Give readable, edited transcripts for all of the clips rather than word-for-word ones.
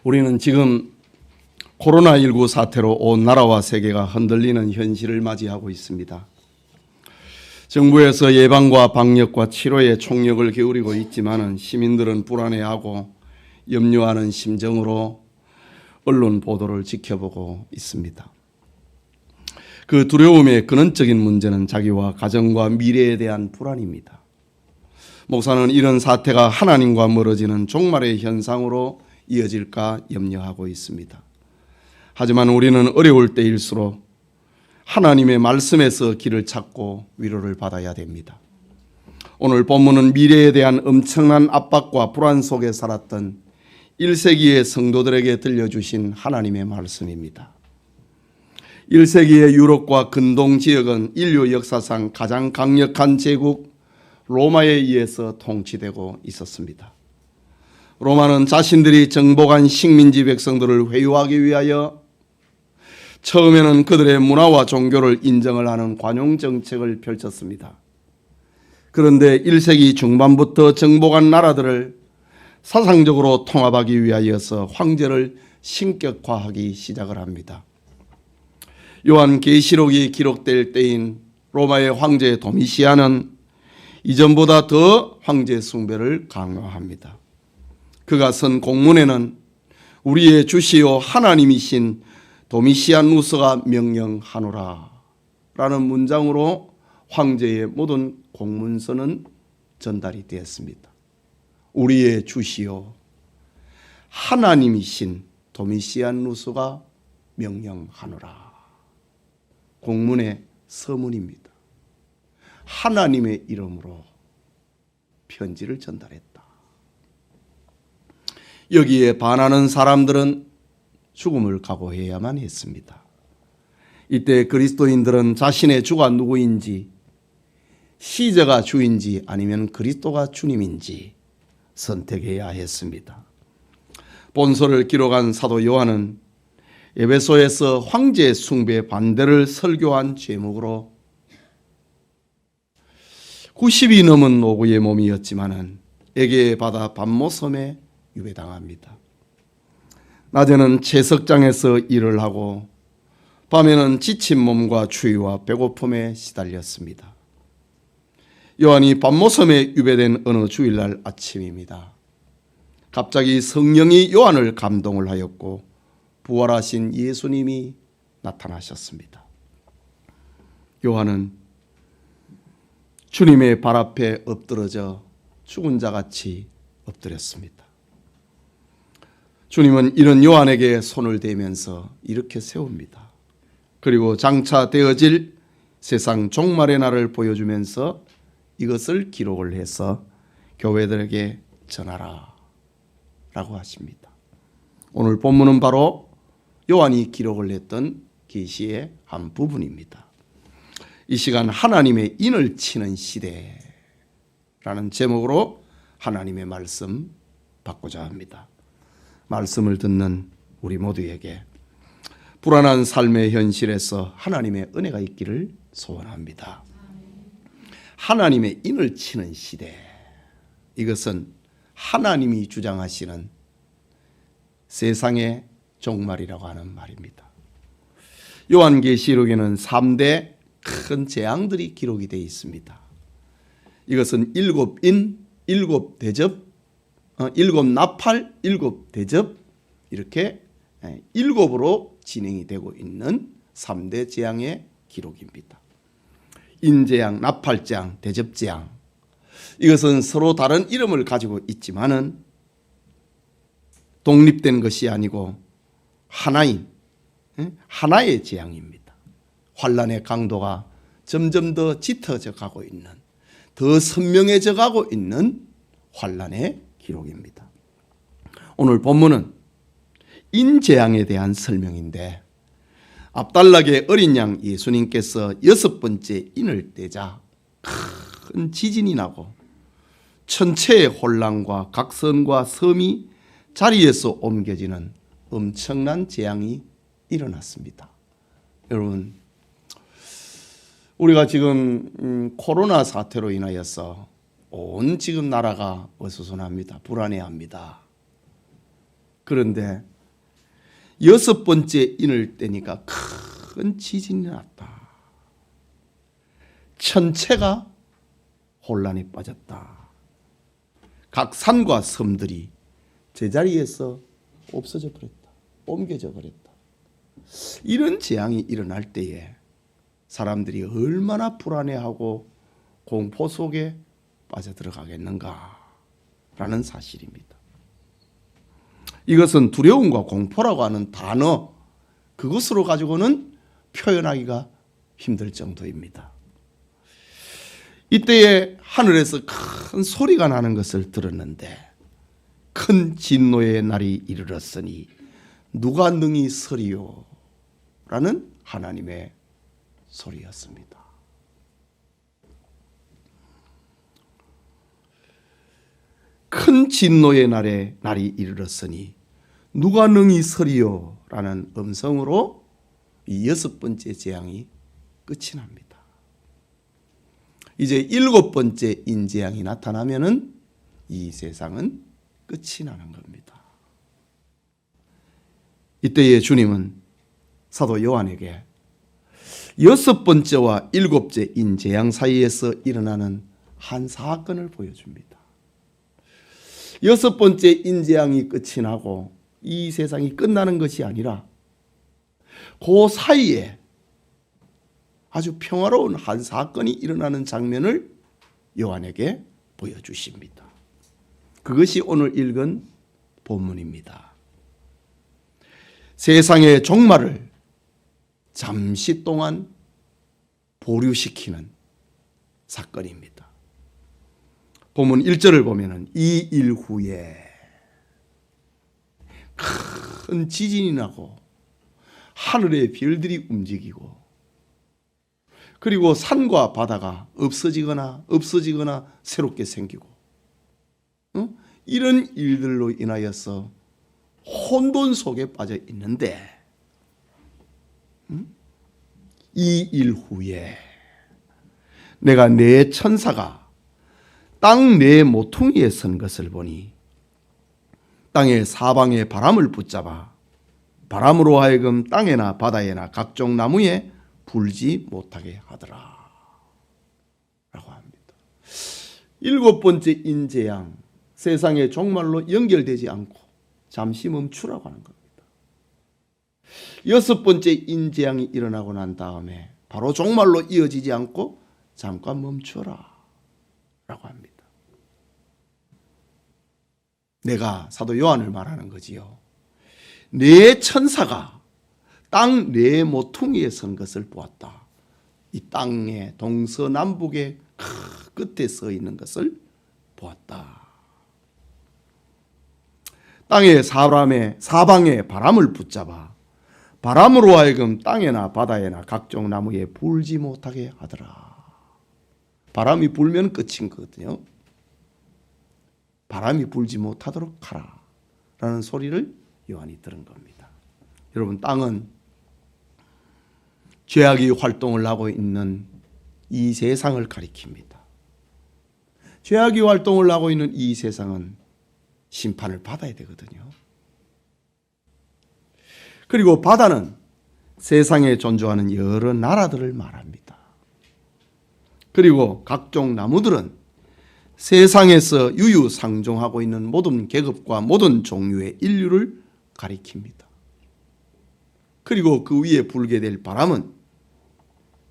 우리는 지금 코로나19 사태로 온 나라와 세계가 흔들리는 현실을 맞이하고 있습니다. 정부에서 예방과 방역과 치료에 총력을 기울이고 있지만 시민들은 불안해하고 염려하는 심정으로 언론 보도를 지켜보고 있습니다. 그 두려움의 근원적인 문제는 자기와 가정과 미래에 대한 불안입니다. 목사는 이런 사태가 하나님과 멀어지는 종말의 현상으로 이어질까 염려하고 있습니다. 하지만 우리는 어려울 때일수록 하나님의 말씀에서 길을 찾고 위로를 받아야 됩니다. 오늘 본문은 미래에 대한 엄청난 압박과 불안 속에 살았던 1세기의 성도들에게 들려주신 하나님의 말씀입니다. 1세기의 유럽과 근동 지역은 인류 역사상 가장 강력한 제국 로마에 의해서 통치되고 있었습니다. 로마는 자신들이 정복한 식민지 백성들을 회유하기 위하여 처음에는 그들의 문화와 종교를 인정을 하는 관용 정책을 펼쳤습니다. 그런데 1세기 중반부터 정복한 나라들을 사상적으로 통합하기 위하여서 황제를 신격화하기 시작을 합니다. 요한계시록이 기록될 때인 로마의 황제 도미시안은 이전보다 더 황제 숭배를 강화합니다. 그가 쓴 공문에는 우리의 주시오 하나님이신 도미시안누스가 명령하노라 라는 문장으로 황제의 모든 공문서는 전달이 되었습니다. 우리의 주시오 하나님이신 도미시안누스가 명령하노라. 공문의 서문입니다. 하나님의 이름으로 편지를 전달했다. 여기에 반하는 사람들은 죽음을 각오해야만 했습니다. 이때 그리스도인들은 자신의 주가 누구인지, 시저가 주인지 아니면 그리스도가 주님인지 선택해야 했습니다. 본서를 기록한 사도 요한은 에베소에서 황제 숭배 반대를 설교한 제목으로 90이 넘은 노구의 몸이었지만은 에게의 바다 밤모섬에 유배당합니다. 낮에는 채석장에서 일을 하고 밤에는 지친 몸과 추위와 배고픔에 시달렸습니다. 요한이 밤모섬에 유배된 어느 주일날 아침입니다. 갑자기 성령이 요한을 감동을 하였고 부활하신 예수님이 나타나셨습니다. 요한은 주님의 발 앞에 엎드러져 죽은 자같이 엎드렸습니다. 주님은 이런 요한에게 손을 대면서 이렇게 세웁니다. 그리고 장차 되어질 세상 종말의 날을 보여주면서 이것을 기록을 해서 교회들에게 전하라 라고 하십니다. 오늘 본문은 바로 요한이 기록을 했던 계시의 한 부분입니다. 이 시간 하나님의 인을 치는 시대라는 제목으로 하나님의 말씀 받고자 합니다. 말씀을 듣는 우리 모두에게 불안한 삶의 현실에서 하나님의 은혜가 있기를 소원합니다. 하나님의 인을 치는 시대, 이것은 하나님이 주장하시는 세상의 종말이라고 하는 말입니다. 요한계시록에는 3대 큰 재앙들이 기록이 되어 있습니다. 이것은 7인, 7대접, 7나팔, 7대접 이렇게 7으로 진행이 되고 있는 3대 재앙의 기록입니다. 인재앙, 나팔재앙, 대접재앙, 이것은 서로 다른 이름을 가지고 있지만은 독립된 것이 아니고 하나의 재앙입니다. 환란의 강도가 점점 더 짙어져 가고 있는, 더 선명해져 가고 있는 환란의 기록입니다. 오늘 본문은 인재앙에 대한 설명인데 앞달락의 어린 양 예수님께서 6번째 인을 떼자 큰 지진이 나고 천체의 혼란과 각선과 섬이 자리에서 옮겨지는 엄청난 재앙이 일어났습니다. 여러분, 우리가 지금 코로나 사태로 인하여서 온 지금 나라가 어수선합니다. 불안해합니다. 그런데 여섯 번째 인을 떼니까 큰 지진이 났다. 천체가 혼란에 빠졌다. 각 산과 섬들이 제자리에서 없어져 버렸다. 옮겨져 버렸다. 이런 재앙이 일어날 때에 사람들이 얼마나 불안해하고 공포 속에 빠져들어가겠는가 라는 사실입니다. 이것은 두려움과 공포라고 하는 단어, 그것으로 가지고는 표현하기가 힘들 정도입니다. 이때에 하늘에서 큰 소리가 나는 것을 들었는데, 큰 진노의 날이 이르렀으니 누가 능히 서리요? 라는 하나님의 소리였습니다. 큰 진노의 날이 이르렀으니 누가 능히 서리요? 라는 음성으로 이 여섯 번째 재앙이 끝이 납니다. 이제 일곱 번째 인재앙이 나타나면은 이 세상은 끝이 나는 겁니다. 이때에 주님은 사도 요한에게 여섯 번째와 일곱째 인재앙 사이에서 일어나는 한 사건을 보여줍니다. 여섯 번째 인재앙이 끝이 나고 이 세상이 끝나는 것이 아니라 그 사이에 아주 평화로운 한 사건이 일어나는 장면을 요한에게 보여주십니다. 그것이 오늘 읽은 본문입니다. 세상의 종말을 잠시 동안 보류시키는 사건입니다. 본문 1절을 보면은 이 일 후에 큰 지진이 나고 하늘의 별들이 움직이고 그리고 산과 바다가 없어지거나 새롭게 생기고 이런 일들로 인하여서 혼돈 속에 빠져 있는데 이 일 후에 내가 내 천사가 땅 내 모퉁이에 선 것을 보니 땅의 사방에 바람을 붙잡아 바람으로 하여금 땅에나 바다에나 각종 나무에 불지 못하게 하더라 라고 합니다. 일곱 번째 인재양, 세상의 종말로 연결되지 않고 잠시 멈추라고 하는 겁니다. 여섯 번째 인재양이 일어나고 난 다음에 바로 종말로 이어지지 않고 잠깐 멈춰라 라고 합니다. 내가 사도 요한을 말하는 거지요. 내 천사가 땅 네 모퉁이에 선 것을 보았다. 이 땅의 동서남북의 끝에 서 있는 것을 보았다. 땅의 사방에 바람을 붙잡아 바람으로 하여금 땅에나 바다에나 각종 나무에 불지 못하게 하더라. 바람이 불면 끝인 거거든요. 바람이 불지 못하도록 하라 라는 소리를 요한이 들은 겁니다. 여러분, 땅은 죄악이 활동을 하고 있는 이 세상을 가리킵니다. 죄악이 활동을 하고 있는 이 세상은 심판을 받아야 되거든요. 그리고 바다는 세상에 존재하는 여러 나라들을 말합니다. 그리고 각종 나무들은 세상에서 유유상종하고 있는 모든 계급과 모든 종류의 인류를 가리킵니다. 그리고 그 위에 불게 될 바람은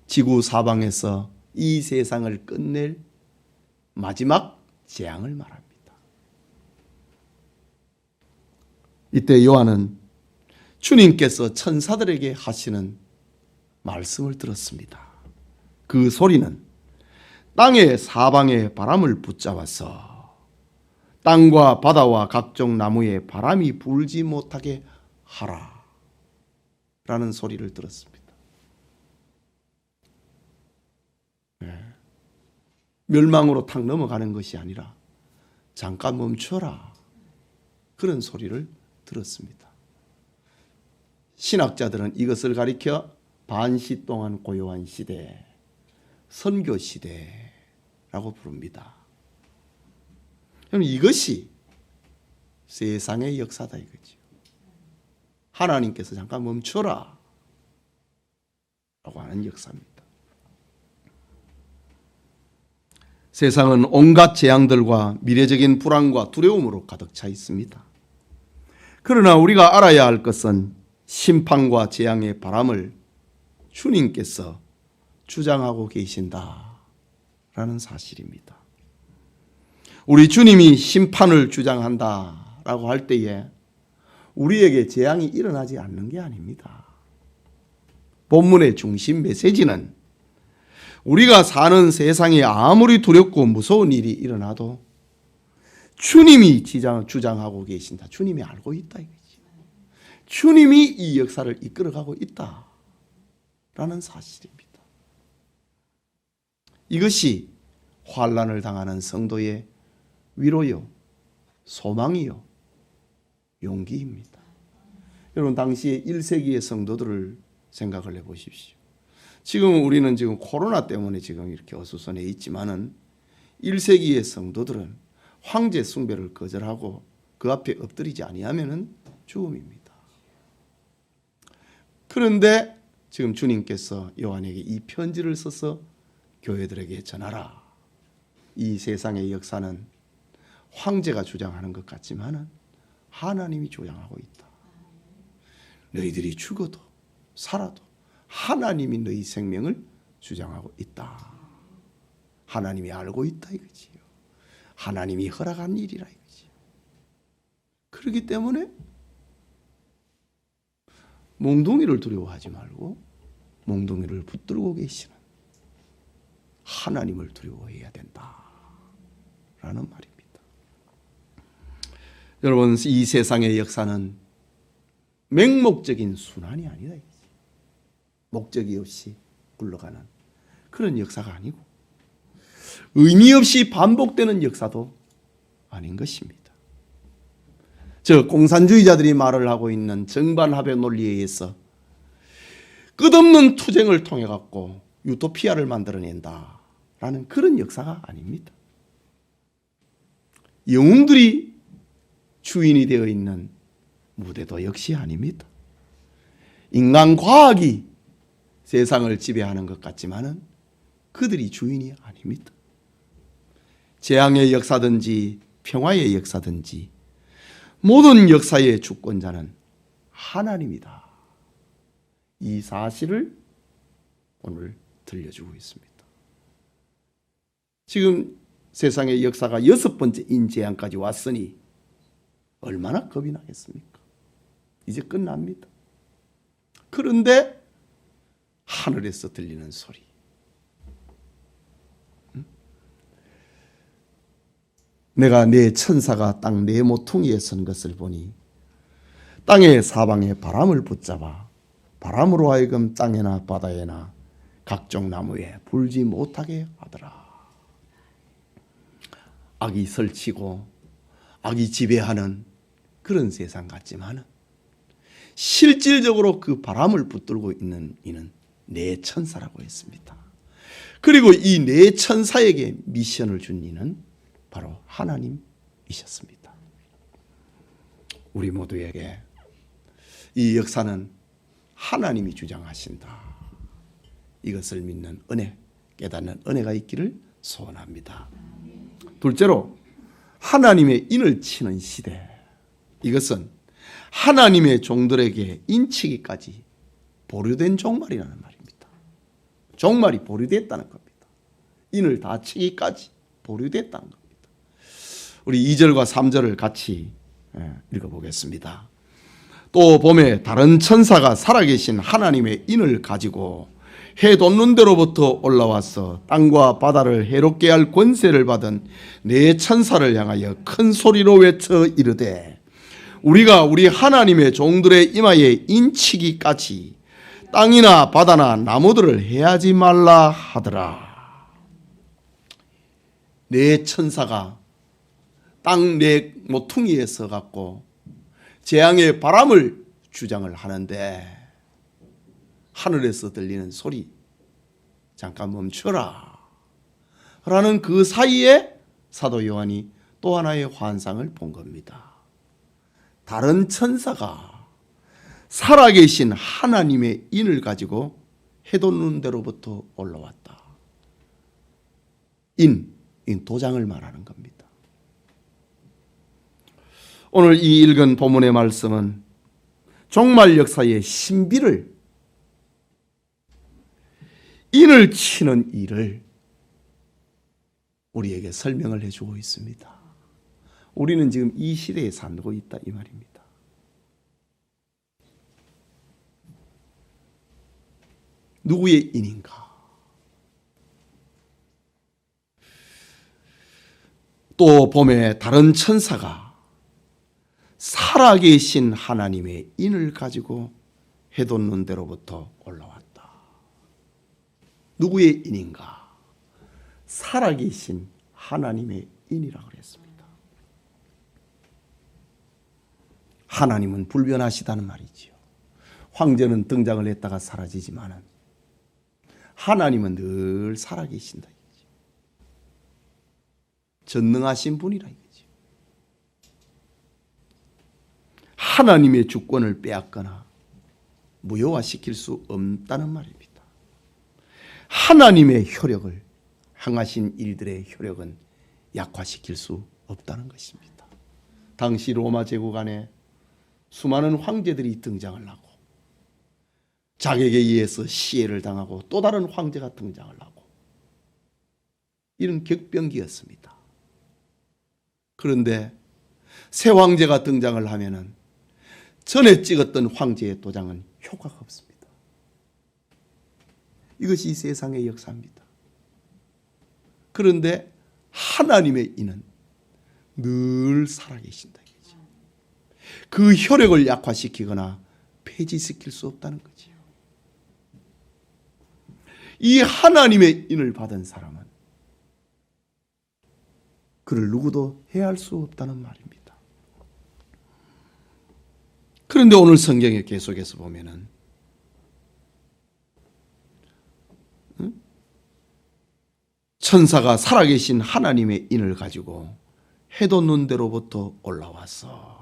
지구 사방에서 이 세상을 끝낼 마지막 재앙을 말합니다. 이때 요한은 주님께서 천사들에게 하시는 말씀을 들었습니다. 그 소리는 땅의 사방에 바람을 붙잡아서 땅과 바다와 각종 나무에 바람이 불지 못하게 하라 라는 소리를 들었습니다. 멸망으로 탁 넘어가는 것이 아니라 잠깐 멈춰라 그런 소리를 들었습니다. 신학자들은 이것을 가리켜 반시 동안 고요한 시대, 선교 시대라고 부릅니다. 이것이 세상의 역사다 이거죠. 하나님께서 잠깐 멈춰라 라고 하는 역사입니다. 세상은 온갖 재앙들과 미래적인 불안과 두려움으로 가득 차 있습니다. 그러나 우리가 알아야 할 것은 심판과 재앙의 바람을 주님께서 주장하고 계신다라는 사실입니다. 우리 주님이 심판을 주장한다라고 할 때에 우리에게 재앙이 일어나지 않는 게 아닙니다. 본문의 중심 메시지는 우리가 사는 세상에 아무리 두렵고 무서운 일이 일어나도 주님이 주장하고 계신다. 주님이 알고 있다 이거지. 주님이 이 역사를 이끌어가고 있다라는 사실입니다. 이것이 환난을 당하는 성도의 위로요, 소망이요, 용기입니다. 여러분 당시에 1세기의 성도들을 생각을 해보십시오. 지금 우리는 지금 코로나 때문에 지금 이렇게 어수선해 있지만은 1세기의 성도들은 황제 숭배를 거절하고 그 앞에 엎드리지 아니하면은 죽음입니다. 그런데 지금 주님께서 요한에게 이 편지를 써서 교회들에게 전하라. 이 세상의 역사는 황제가 주장하는 것 같지만은 하나님이 주장하고 있다. 너희들이 죽어도 살아도 하나님이 너희 생명을 주장하고 있다. 하나님이 알고 있다 이거지요. 하나님이 허락한 일이라 이거지요. 그렇기 때문에 몽둥이를 두려워하지 말고 몽둥이를 붙들고 계시는 하나님을 두려워해야 된다라는 말입니다. 여러분 이 세상의 역사는 맹목적인 순환이 아니다. 목적이 없이 굴러가는 그런 역사가 아니고 의미 없이 반복되는 역사도 아닌 것입니다. 저 공산주의자들이 말을 하고 있는 정반합의 논리에 의해서 끝없는 투쟁을 통해 갖고 유토피아를 만들어낸다라는 그런 역사가 아닙니다. 영웅들이 주인이 되어 있는 무대도 역시 아닙니다. 인간 과학이 세상을 지배하는 것 같지만은 그들이 주인이 아닙니다. 재앙의 역사든지 평화의 역사든지 모든 역사의 주권자는 하나님이다. 이 사실을 오늘 들려주고 있습니다. 지금 세상의 역사가 6번째인 재앙까지 왔으니 얼마나 겁이 나겠습니까? 이제 끝납니다. 그런데 하늘에서 들리는 소리. 내가 내 천사가 땅 내 모퉁이에 선 것을 보니 땅의 사방에 바람을 붙잡아 바람으로 하여금 땅에나 바다에나 각종 나무에 불지 못하게 하더라. 악이 설치고 악이 지배하는 그런 세상 같지만 실질적으로 그 바람을 붙들고 있는 이는 내 천사라고 했습니다. 그리고 이 내 천사에게 미션을 준 이는 바로 하나님이셨습니다. 우리 모두에게 이 역사는 하나님이 주장하신다. 이것을 믿는 은혜, 깨닫는 은혜가 있기를 소원합니다. 둘째로 하나님의 인을 치는 시대. 이것은 하나님의 종들에게 인치기까지 보류된 종말이라는 말입니다. 종말이 보류됐다는 겁니다. 인을 다 치기까지 보류됐다는 겁니다. 우리 2절과 3절을 같이 읽어보겠습니다. 또 봄에 다른 천사가 살아계신 하나님의 인을 가지고 해 돋는 데로부터 올라와서 땅과 바다를 해롭게 할 권세를 받은 네 천사를 향하여 큰 소리로 외쳐 이르되 우리가 우리 하나님의 종들의 이마에 인치기까지 땅이나 바다나 나무들을 해하지 말라 하더라. 네 천사가 땅 네 모퉁이에 서갖고 재앙의 바람을 주장을 하는데 하늘에서 들리는 소리 잠깐 멈춰라 라는 그 사이에 사도 요한이 또 하나의 환상을 본 겁니다. 다른 천사가 살아계신 하나님의 인을 가지고 해돋는 데로부터 올라왔다. 인 도장을 말하는 겁니다. 오늘 이 읽은 본문의 말씀은 종말 역사의 신비를, 인을 치는 일을 우리에게 설명을 해주고 있습니다. 우리는 지금 이 시대에 살고 있다 이 말입니다. 누구의 인인가? 또 봄에 다른 천사가 살아계신 하나님의 인을 가지고 해돋는 데로부터 올라왔다. 누구의 인인가? 살아계신 하나님의 인이라고 그랬습니다. 하나님은 불변하시다는 말이지요. 황제는 등장을 했다가 사라지지만은 하나님은 늘 살아계신다. 전능하신 분이라 이거죠. 하나님의 주권을 빼앗거나 무효화시킬 수 없다는 말입니다. 하나님의 효력을, 행하신 일들의 효력은 약화시킬 수 없다는 것입니다. 당시 로마 제국 안에 수많은 황제들이 등장을 하고 자객에 의해서 시해를 당하고 또 다른 황제가 등장을 하고 이런 격변기였습니다. 그런데 새 황제가 등장을 하면은 전에 찍었던 황제의 도장은 효과가 없습니다. 이것이 세상의 역사입니다. 그런데 하나님의 인은 늘 살아계신다. 그 효력을 약화시키거나 폐지시킬 수 없다는 거지요. 이 하나님의 인을 받은 사람은 그를 누구도 해할 수 없다는 말입니다. 그런데 오늘 성경에 계속해서 보면은 천사가 살아계신 하나님의 인을 가지고 해돋는 데로부터 올라왔어.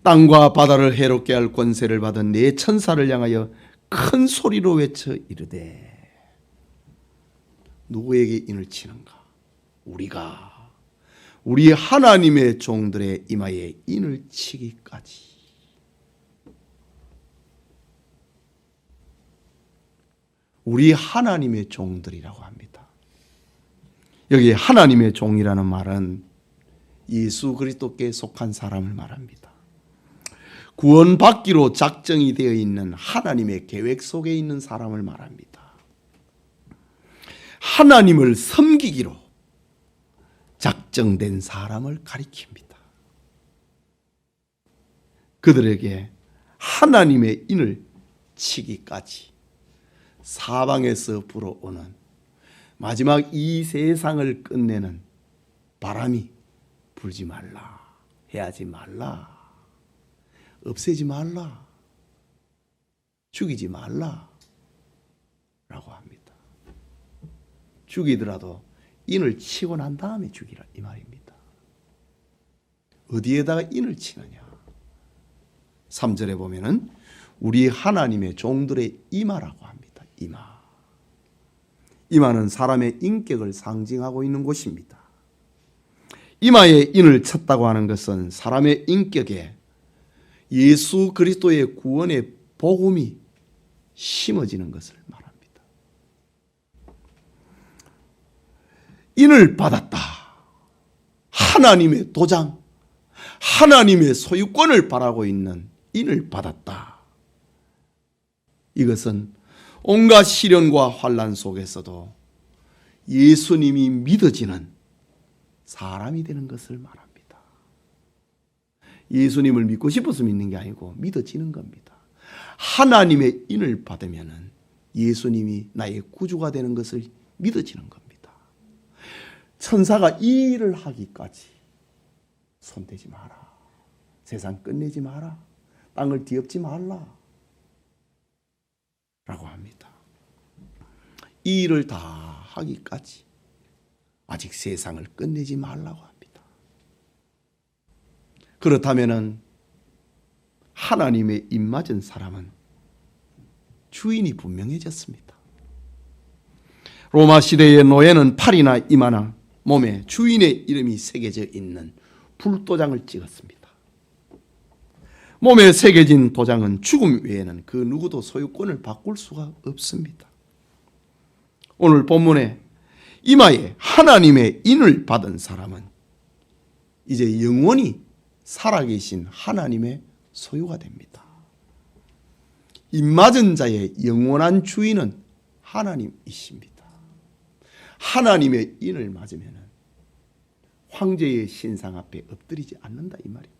땅과 바다를 해롭게 할 권세를 받은 네 천사를 향하여 큰 소리로 외쳐 이르되. 누구에게 인을 치는가? 우리가 우리 하나님의 종들의 이마에 인을 치기까지. 우리 하나님의 종들이라고 합니다. 여기 하나님의 종이라는 말은 예수 그리스도께 속한 사람을 말합니다. 구원받기로 작정이 되어 있는 하나님의 계획 속에 있는 사람을 말합니다. 하나님을 섬기기로 작정된 사람을 가리킵니다. 그들에게 하나님의 인을 치기까지 사방에서 불어오는 마지막 이 세상을 끝내는 바람이 불지 말라, 해하지 말라, 없애지 말라, 죽이지 말라 라고 합니다. 죽이더라도 인을 치고 난 다음에 죽이라 이 말입니다. 어디에다가 인을 치느냐? 3절에 보면은 우리 하나님의 종들의 이마라고 합니다. 이마. 이마는 사람의 인격을 상징하고 있는 곳입니다. 이마에 인을 쳤다고 하는 것은 사람의 인격에 예수 그리스도의 구원의 복음이 심어지는 것을 말합니다. 인을 받았다. 하나님의 도장, 하나님의 소유권을 바라고 있는 인을 받았다. 이것은 온갖 시련과 환난 속에서도 예수님이 믿어지는 사람이 되는 것을 말합니다. 예수님을 믿고 싶어서 믿는 게 아니고 믿어지는 겁니다. 하나님의 인을 받으면 예수님이 나의 구주가 되는 것을 믿어지는 겁니다. 천사가 이 일을 하기까지 손대지 마라, 세상 끝내지 마라, 땅을 뒤엎지 말라 라고 합니다. 이 일을 다 하기까지 아직 세상을 끝내지 말라고 합니다. 그렇다면 하나님의 입맞은 사람은 주인이 분명해졌습니다. 로마 시대의 노예는 팔이나 이마나 몸에 주인의 이름이 새겨져 있는 불도장을 찍었습니다. 몸에 새겨진 도장은 죽음 외에는 그 누구도 소유권을 바꿀 수가 없습니다. 오늘 본문에 이마에 하나님의 인을 받은 사람은 이제 영원히 살아계신 하나님의 소유가 됩니다. 입맞은 자의 영원한 주인은 하나님이십니다. 하나님의 인을 맞으면 황제의 신상 앞에 엎드리지 않는다 이 말입니다.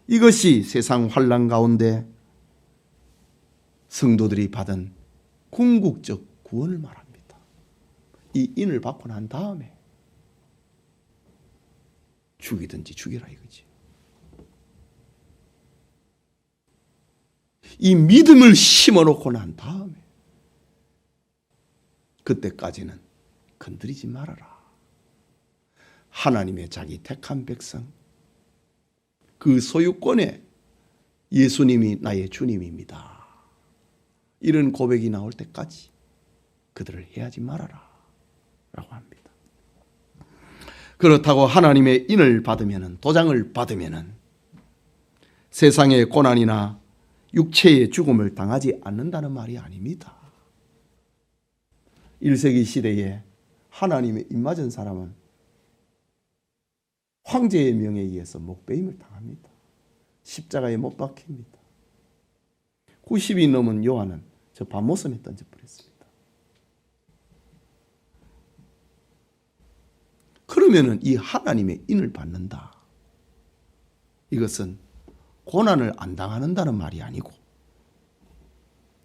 이것이 세상 환난 가운데 성도들이 받은 궁극적 구원을 말합니다. 이 인을 받고 난 다음에 죽이든지 죽여라 이거지. 이 믿음을 심어놓고 난 다음에 그때까지는 건드리지 말아라. 하나님의 자기 택한 백성, 그 소유권에 예수님이 나의 주님입니다. 이런 고백이 나올 때까지 그들을 해하지 말아라 라고 합니다. 그렇다고 하나님의 인을 받으면, 도장을 받으면 세상의 고난이나 육체의 죽음을 당하지 않는다는 말이 아닙니다. 1세기 시대에 하나님의 입맞은 사람은 황제의 명에 의해서 목베임을 당합니다. 십자가에 못 박힙니다. 90이 넘은 요한은 저 밤모섬에 던져버렸습니다. 그러면은 이 하나님의 인을 받는다. 이것은 고난을 안 당하는다는 말이 아니고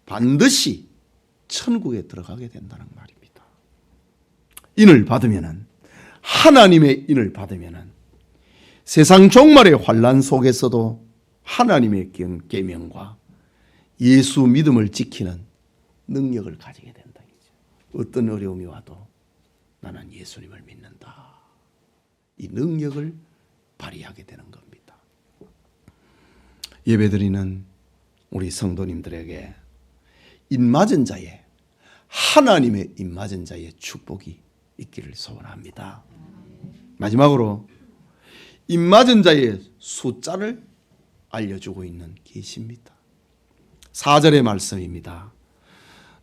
반드시 천국에 들어가게 된다는 말입니다. 인을 받으면은, 하나님의 인을 받으면은 세상 종말의 환난 속에서도 하나님의 계명과 예수 믿음을 지키는 능력을 가지게 된다. 어떤 어려움이 와도 나는 예수님을 믿는다. 이 능력을 발휘하게 되는 겁니다. 예배드리는 우리 성도님들에게 입맞은 자의, 하나님의 입맞은 자의 축복이 있기를 소원합니다. 마지막으로 입맞은 자의 숫자를 알려주고 있는 계시입니다. 4절의 말씀입니다.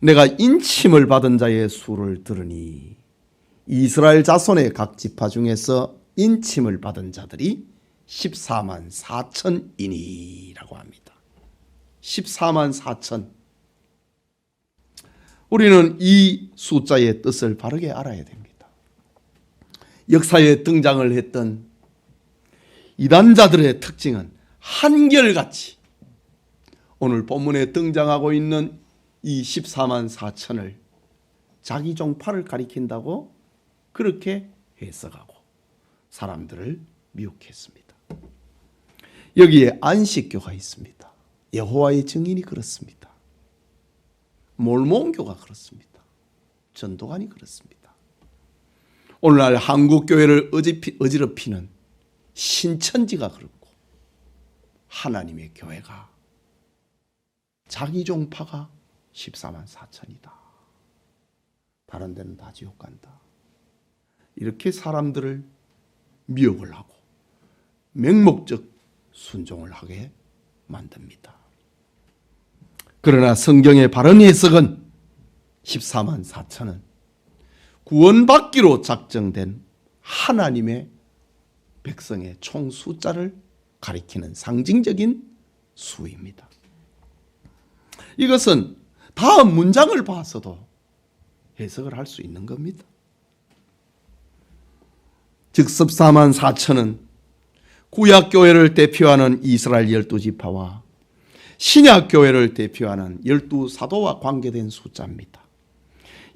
내가 인침을 받은 자의 수를 들으니 이스라엘 자손의 각 지파 중에서 인침을 받은 자들이 14만 4천이니라고 합니다. 14만 4천. 우리는 이 숫자의 뜻을 바르게 알아야 됩니다. 역사에 등장을 했던 이단자들의 특징은 한결같이 오늘 본문에 등장하고 있는 이 14만 4천을 자기 종파를 가리킨다고 그렇게 해석하고 사람들을 미혹했습니다. 여기에 안식교가 있습니다. 여호와의 증인이 그렇습니다. 몰몬교가 그렇습니다. 전도관이 그렇습니다. 오늘날 한국교회를 어지럽히는 신천지가 그렇고 하나님의 교회가 자기 종파가 14만 4천이다. 다른 데는 다 지옥 간다. 이렇게 사람들을 미혹을 하고 맹목적 순종을 하게 만듭니다. 그러나 성경의 바른 해석은 14만 4천은 구원받기로 작정된 하나님의 백성의 총 숫자를 가리키는 상징적인 수입니다. 이것은 다음 문장을 봐서도 해석을 할 수 있는 겁니다. 즉 14만 4천은 구약교회를 대표하는 이스라엘 12지파와 신약교회를 대표하는 12사도와 관계된 숫자입니다.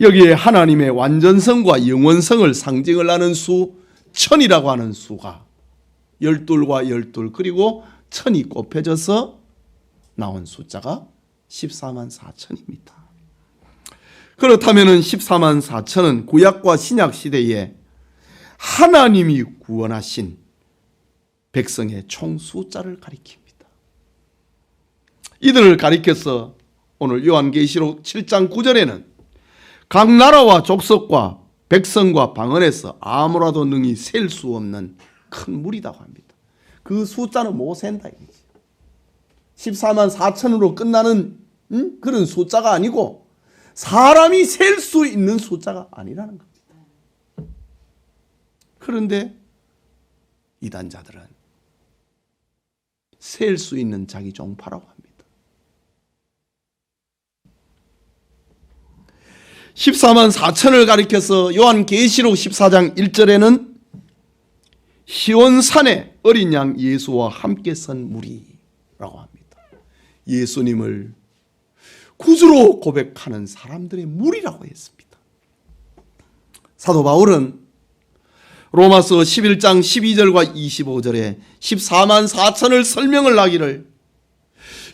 여기에 하나님의 완전성과 영원성을 상징을 하는 수 천이라고 하는 수가 12과 12 그리고 천이 곱해져서 나온 숫자가 14만 4천입니다. 그렇다면 14만 4천은 구약과 신약 시대에 하나님이 구원하신 백성의 총 숫자를 가리킵니다. 이들을 가리켜서 오늘 요한계시록 7장 9절에는 각 나라와 족속과 백성과 방언에서 아무라도 능히 셀 수 없는 큰 물이라고 합니다. 그 숫자는 못 센다 이거지. 14만 4천으로 끝나는 그런 숫자가 아니고 사람이 셀 수 있는 숫자가 아니라는 겁니다. 그런데 이단자들은 셀 수 있는 자기 종파라고 합니다. 14만 4천을 가리켜서 요한계시록 14장 1절에는 시온산에 어린 양 예수와 함께 선 무리라고 합니다. 예수님을 구주로 고백하는 사람들의 무리라고 했습니다. 사도 바울은 로마서 11장 12절과 25절에 14만 4천을 설명을 하기를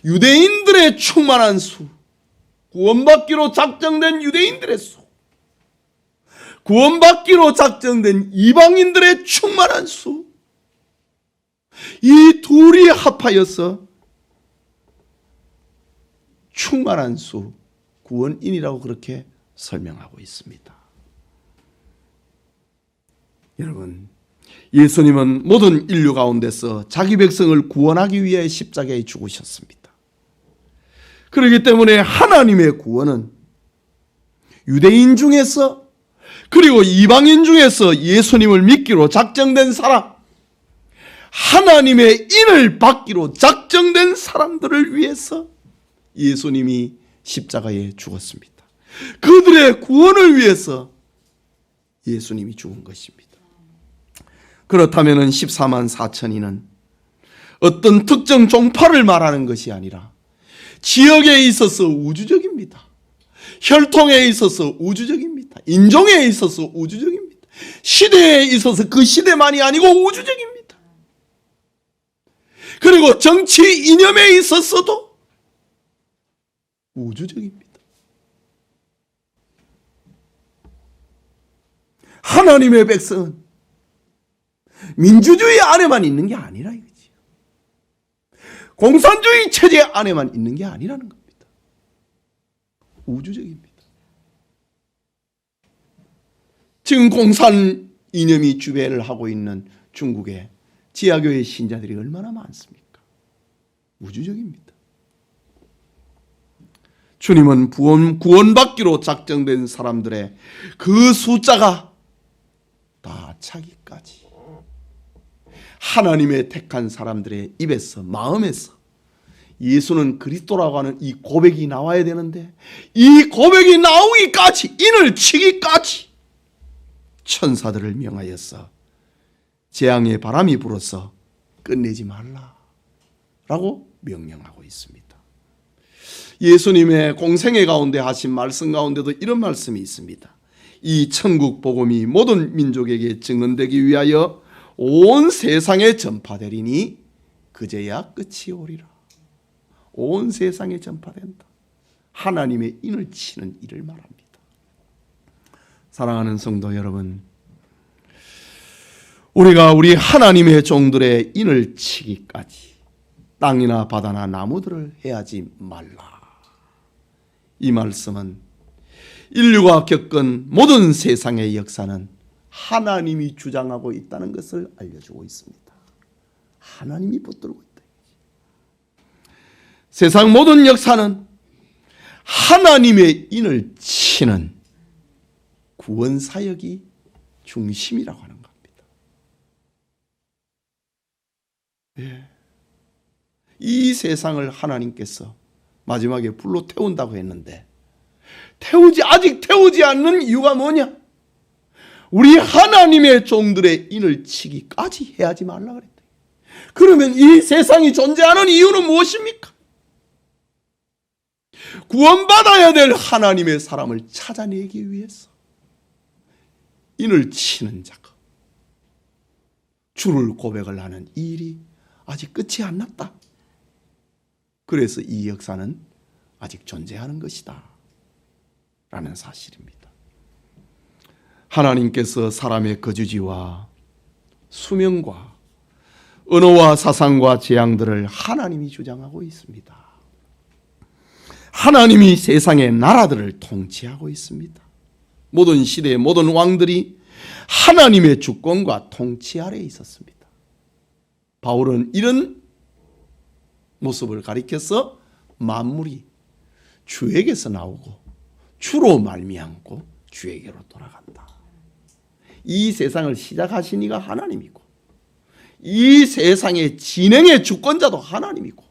유대인들의 충만한 수, 구원받기로 작정된 유대인들의 수, 구원받기로 작정된 이방인들의 충만한 수, 이 둘이 합하여서 충만한 수, 구원인이라고 그렇게 설명하고 있습니다. 여러분, 예수님은 모든 인류 가운데서 자기 백성을 구원하기 위해 십자가에 죽으셨습니다. 그렇기 때문에 하나님의 구원은 유대인 중에서 그리고 이방인 중에서 예수님을 믿기로 작정된 사람, 하나님의 인을 받기로 작정된 사람들을 위해서 예수님이 십자가에 죽었습니다. 그들의 구원을 위해서 예수님이 죽은 것입니다. 그렇다면 14만 4천이는 어떤 특정 종파를 말하는 것이 아니라 지역에 있어서 우주적입니다. 혈통에 있어서 우주적입니다. 인종에 있어서 우주적입니다. 시대에 있어서 그 시대만이 아니고 우주적입니다. 그리고 정치 이념에 있어서도 우주적입니다. 하나님의 백성은 민주주의 안에만 있는 게 아니라 이거지. 공산주의 체제 안에만 있는 게 아니라는 겁니다. 우주적입니다. 지금 공산 이념이 주배를 하고 있는 중국의 지하교회 신자들이 얼마나 많습니까? 우주적입니다. 주님은 구원받기로 작정된 사람들의 그 숫자가 다 차기까지 하나님의 택한 사람들의 입에서, 마음에서 예수는 그리스도라고 하는 이 고백이 나와야 되는데, 이 고백이 나오기까지, 인을 치기까지 천사들을 명하여서 재앙의 바람이 불어서 끝내지 말라라고 명령하고 있습니다. 예수님의 공생애 가운데 하신 말씀 가운데도 이런 말씀이 있습니다. 이 천국 복음이 모든 민족에게 증언되기 위하여 온 세상에 전파되리니 그제야 끝이 오리라. 온 세상에 전파된다. 하나님의 인을 치는 일을 말합니다. 사랑하는 성도 여러분, 우리가 우리 하나님의 종들의 인을 치기까지 땅이나 바다나 나무들을 해하지 말라. 이 말씀은 인류가 겪은 모든 세상의 역사는 하나님이 주장하고 있다는 것을 알려주고 있습니다. 하나님이 붙들고 있다. 세상 모든 역사는 하나님의 인을 치는 구원 사역이 중심이라고 하는 겁니다. 예. 이 세상을 하나님께서 마지막에 불로 태운다고 했는데 아직 태우지 않는 이유가 뭐냐? 우리 하나님의 종들의 인을 치기까지 해야지 말라 그랬다. 그러면 이 세상이 존재하는 이유는 무엇입니까? 구원받아야 될 하나님의 사람을 찾아내기 위해서 인을 치는 작업, 주를 고백을 하는 이 일이 아직 끝이 안 났다. 그래서 이 역사는 아직 존재하는 것이다 라는 사실입니다. 하나님께서 사람의 거주지와 수명과 언어와 사상과 재앙들을 하나님이 주장하고 있습니다. 하나님이 세상의 나라들을 통치하고 있습니다. 모든 시대의 모든 왕들이 하나님의 주권과 통치 아래에 있었습니다. 바울은 이런 모습을 가리켜서 만물이 주에게서 나오고 주로 말미암고 주에게로 돌아간다. 이 세상을 시작하신 이가 하나님이고 이 세상의 진행의 주권자도 하나님이고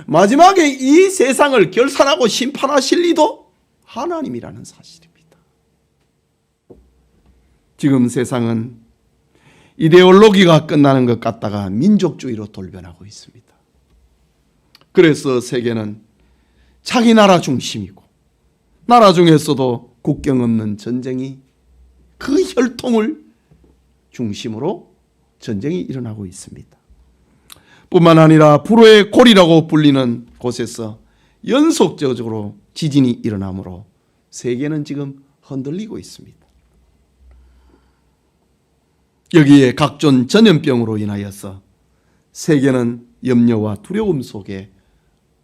마지막에 이 세상을 결산하고 심판하실 이도 하나님이라는 사실입니다. 지금 세상은 이데올로기가 끝나는 것 같다가 민족주의로 돌변하고 있습니다. 그래서 세계는 자기 나라 중심이고 나라 중에서도 국경 없는 전쟁이 그 혈통을 중심으로 전쟁이 일어나고 있습니다. 뿐만 아니라 불후의 골이라고 불리는 곳에서 연속적으로 지진이 일어나므로 세계는 지금 흔들리고 있습니다. 여기에 각종 전염병으로 인하여서 세계는 염려와 두려움 속에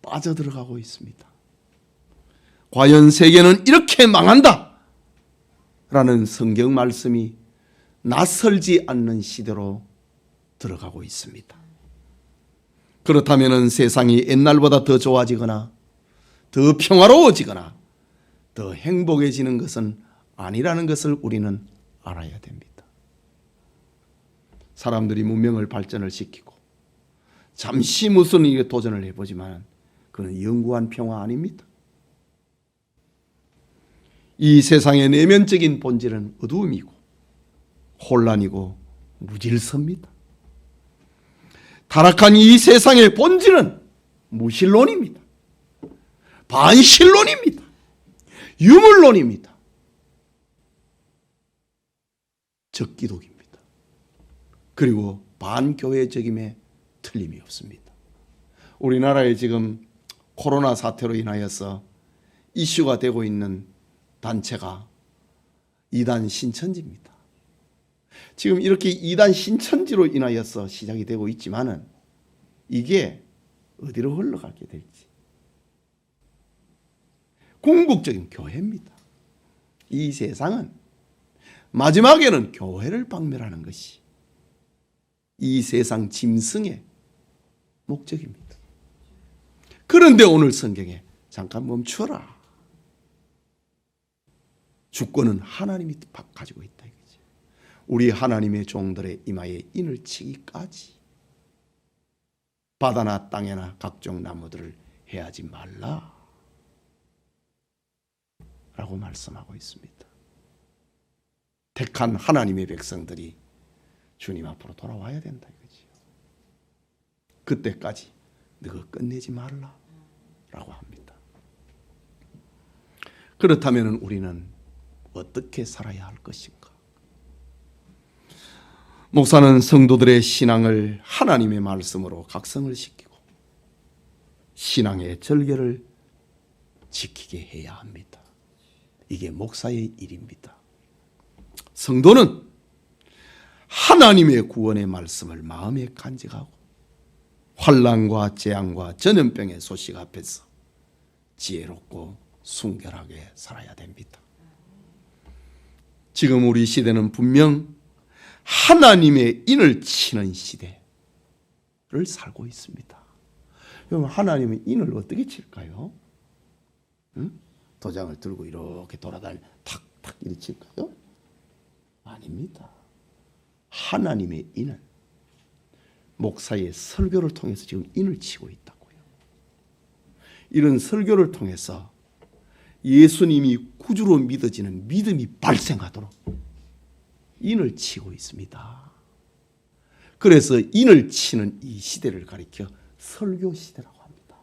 빠져들어가고 있습니다. 과연 세계는 이렇게 망한다 라는 성경 말씀이 낯설지 않는 시대로 들어가고 있습니다. 그렇다면 세상이 옛날보다 더 좋아지거나 더 평화로워지거나 더 행복해지는 것은 아니라는 것을 우리는 알아야 됩니다. 사람들이 문명을 발전을 시키고 잠시 무슨 일에 도전을 해보지만 그건 영구한 평화 아닙니다. 이 세상의 내면적인 본질은 어두움이고 혼란이고 무질서입니다. 타락한 이 세상의 본질은 무신론입니다. 반신론입니다. 유물론입니다. 적기독입니다. 그리고 반교회적임에 틀림이 없습니다. 우리나라에 지금 코로나 사태로 인하여서 이슈가 되고 있는 단체가 이단 신천지입니다. 지금 이렇게 이단 신천지로 인하여서 시작이 되고 있지만은 이게 어디로 흘러가게 될지. 궁극적인 교회입니다. 이 세상은 마지막에는 교회를 박멸하는 것이 이 세상 짐승의 목적입니다. 그런데 오늘 성경에 잠깐 멈춰라. 주권은 하나님이 가지고 있다 이거지. 우리 하나님의 종들의 이마에 인을 치기까지 바다나 땅에나 각종 나무들을 해하지 말라 라고 말씀하고 있습니다. 택한 하나님의 백성들이 주님 앞으로 돌아와야 된다 이거지요. 그때까지 너가 끝내지 말라 라고 합니다. 그렇다면 우리는 어떻게 살아야 할 것인가? 목사는 성도들의 신앙을 하나님의 말씀으로 각성을 시키고 신앙의 절개를 지키게 해야 합니다. 이게 목사의 일입니다. 성도는 하나님의 구원의 말씀을 마음에 간직하고 환난과 재앙과 전염병의 소식 앞에서 지혜롭고 순결하게 살아야 됩니다. 지금 우리 시대는 분명 하나님의 인을 치는 시대를 살고 있습니다. 그럼 하나님의 인을 어떻게 칠까요? 응? 도장을 들고 이렇게 돌아다니 탁탁 이렇게 칠까요? 아닙니다. 하나님의 인은 목사의 설교를 통해서 지금 인을 치고 있다고요. 이런 설교를 통해서 예수님이 구주로 믿어지는 믿음이 발생하도록 인을 치고 있습니다. 그래서 인을 치는 이 시대를 가리켜 설교 시대라고 합니다.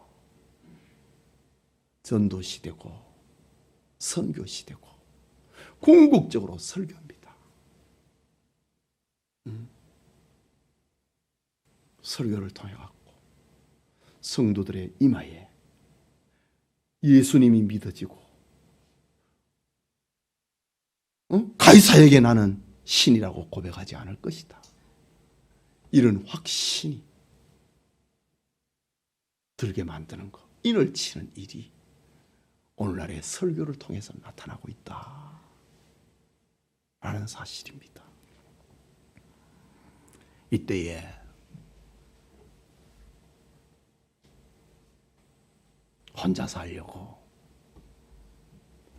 전도 시대고 선교 시대고 궁극적으로 설교입니다. 설교를 통해 갖고 성도들의 이마에 예수님이 믿어지고 가이사에게 나는 신이라고 고백하지 않을 것이다. 이런 확신이 들게 만드는 것, 인을 치는 일이 오늘날의 설교를 통해서 나타나고 있다 라는 사실입니다. 이때에 혼자 살려고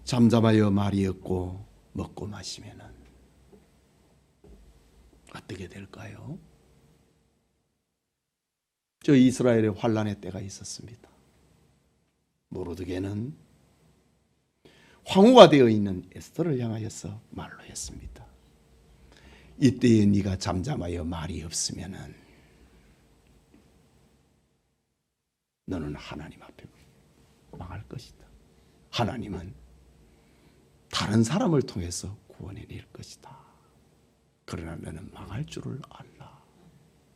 잠잠하여 말이 없고 먹고 마시면은 어떻게 될까요? 저 이스라엘의 환란의 때가 있었습니다. 모르드게는 황후가 되어 있는 에스더를 향하여서 말로 했습니다. 이때에 네가 잠잠하여 말이 없으면은 너는 하나님 앞에 망할 것이다. 하나님은 다른 사람을 통해서 구원해낼 것이다. 그러나 너는 망할 줄을 알라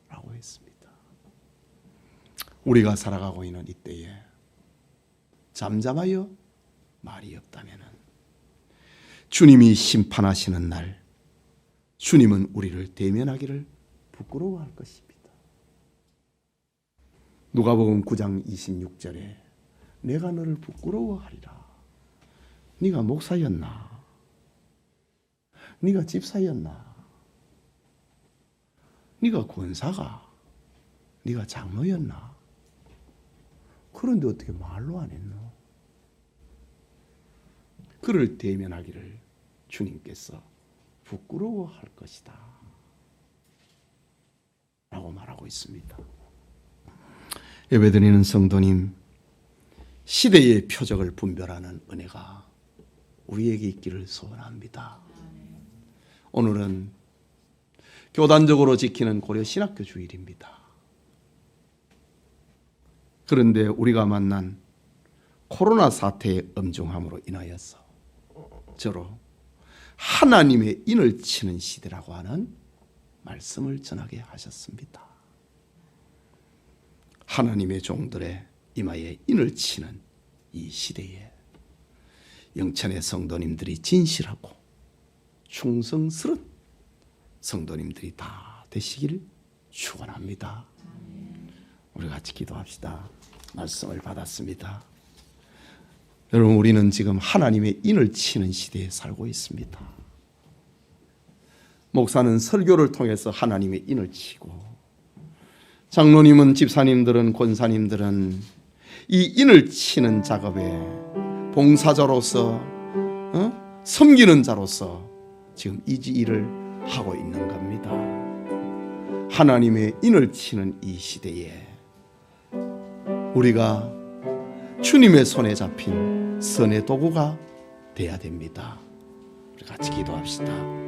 라고 했습니다. 우리가 살아가고 있는 이때에 잠잠하여 말이 없다면 주님이 심판하시는 날 주님은 우리를 대면하기를 부끄러워할 것입니다. 누가복음 9장 26절에 내가 너를 부끄러워하리라. 네가 목사였나? 네가 집사였나? 네가 권사가? 네가 장로였나? 그런데 어떻게 말로 안 했노? 그를 대면하기를 주님께서 부끄러워할 것이다 라고 말하고 있습니다. 예배드리는 성도님, 시대의 표적을 분별하는 은혜가 우리에게 있기를 소원합니다. 오늘은 교단적으로 지키는 고려 신학교 주일입니다. 그런데 우리가 만난 코로나 사태의 엄중함으로 인하여서 저로 하나님의 인을 치는 시대라고 하는 말씀을 전하게 하셨습니다. 하나님의 종들의 이마에 인을 치는 이 시대에 영천의 성도님들이 진실하고 충성스러운 성도님들이 다 되시기를 축원합니다. 우리 같이 기도합시다. 말씀을 받았습니다. 여러분, 우리는 지금 하나님의 인을 치는 시대에 살고 있습니다. 목사는 설교를 통해서 하나님의 인을 치고, 장로님은, 집사님들은, 권사님들은 이 인을 치는 작업에 봉사자로서 섬기는 자로서 지금 이 일을 하고 있는 겁니다. 하나님의 인을 치는 이 시대에 우리가 주님의 손에 잡힌 선의 도구가 돼야 됩니다. 우리 같이 기도합시다.